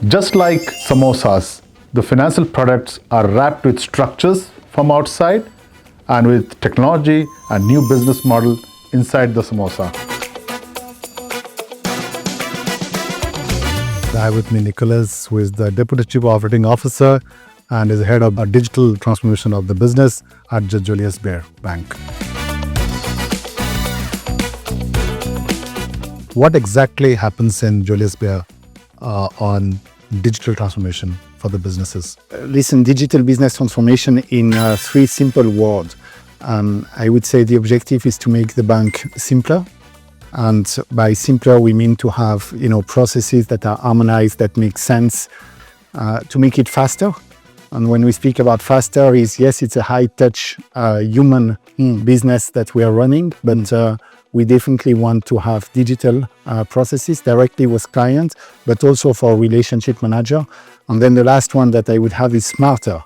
Just like samosas, the financial products are wrapped with structures from outside and with technology and new business model inside the samosa. I have with me Nicolas, who is the Deputy Chief Operating Officer and is the head of digital transformation of the business at the Julius Baer Bank. What exactly happens in Julius Baer on digital transformation for the businesses? Listen, digital business transformation in 3 simple words. I would say the objective is to make the bank simpler. And by simpler, we mean to have processes that are harmonized, that make sense, to make it faster. And when we speak about faster, yes, it's a high-touch human business that we are running, but we definitely want to have digital processes directly with clients, but also for relationship manager. And then the last one that I would have is smarter.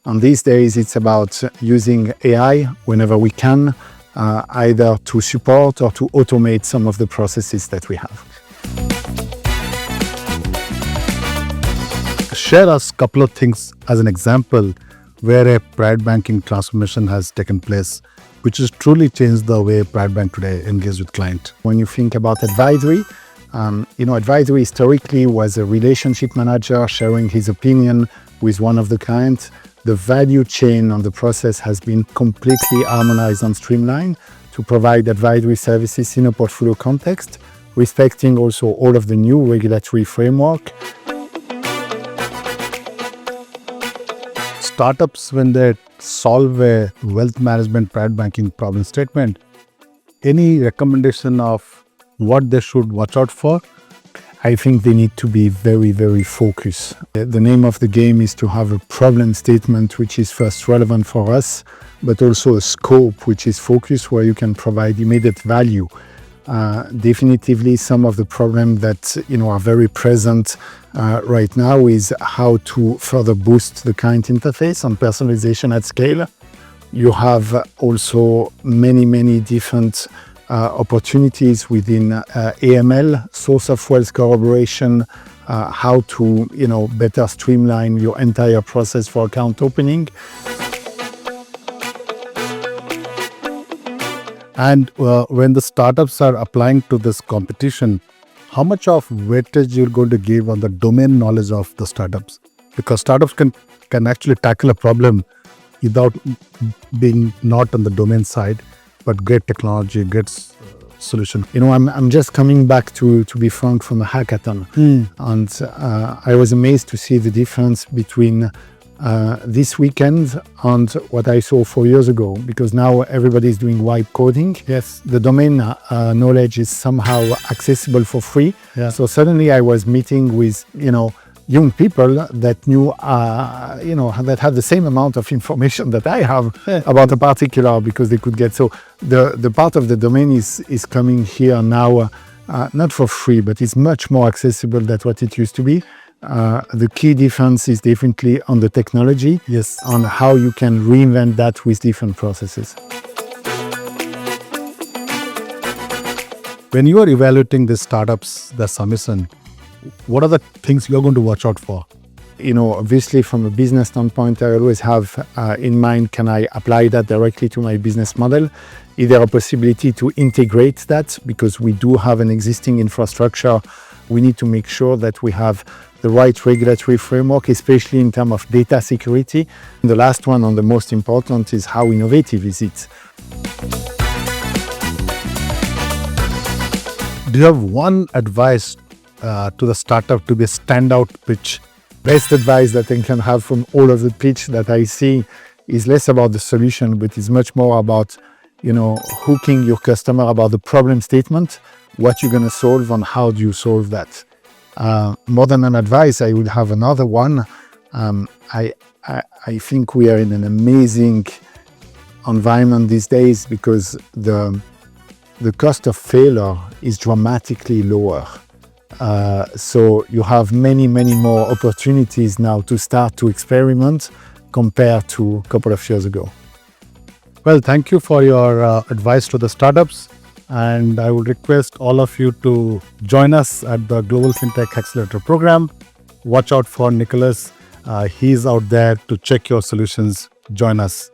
And these days, it's about using AI whenever we can, either to support or to automate some of the processes that we have. Share us a couple of things as an example where a private banking transformation has taken place, which has truly changed the way private bank today engages with client. When you think about advisory, advisory historically was a relationship manager sharing his opinion with one of the clients. The value chain on the process has been completely harmonized and streamlined to provide advisory services in a portfolio context, respecting also all of the new regulatory framework. Startups, when they solve a wealth management private banking problem statement, any recommendation of what they should watch out for? I think they need to be very, very focused. The name of the game is to have a problem statement which is first relevant for us, but also a scope which is focused, where you can provide immediate value. Definitively, some of the problems that are very present right now is how to further boost the client interface and personalization at scale. You have also many different opportunities within AML, source of wealth corroboration, how to better streamline your entire process for account opening. And when the startups are applying to this competition, how much of weightage you're going to give on the domain knowledge of the startups? Because startups can actually tackle a problem without being not on the domain side, but great technology, great solution. I'm just coming back to be frank from a hackathon, and I was amazed to see the difference between this weekend and what I saw 4 years ago, because now everybody is doing wipe coding. Yes. The domain knowledge is somehow accessible for free. Yeah. So suddenly I was meeting with young people that knew that had the same amount of information that I have about a particular, because they could get. So the part of the domain is coming here now, not for free, but it's much more accessible than what it used to be. The key difference is definitely on the technology, yes, on how you can reinvent that with different processes. When you are evaluating the startups, the submission, what are the things you're going to watch out for? Obviously from a business standpoint, I always have in mind, can I apply that directly to my business model? Is there a possibility to integrate that? Because we do have an existing infrastructure. We need to make sure that we have the right regulatory framework, especially in terms of data security. And the last one, and the most important, is how innovative is it? Do you have one advice to the startup to be a standout pitch? Best advice that I can have from all of the pitch that I see is less about the solution, but it's much more about, hooking your customer about the problem statement, what you're going to solve and how do you solve that. More than an advice, I would have another one. I think we are in an amazing environment these days because the cost of failure is dramatically lower. So you have many more opportunities now to start to experiment compared to a couple of years ago. Well, thank you for your advice to the startups. And I would request all of you to join us at the Global FinTech Accelerator program. Watch out for Nicholas. He's out there to check your solutions. Join us.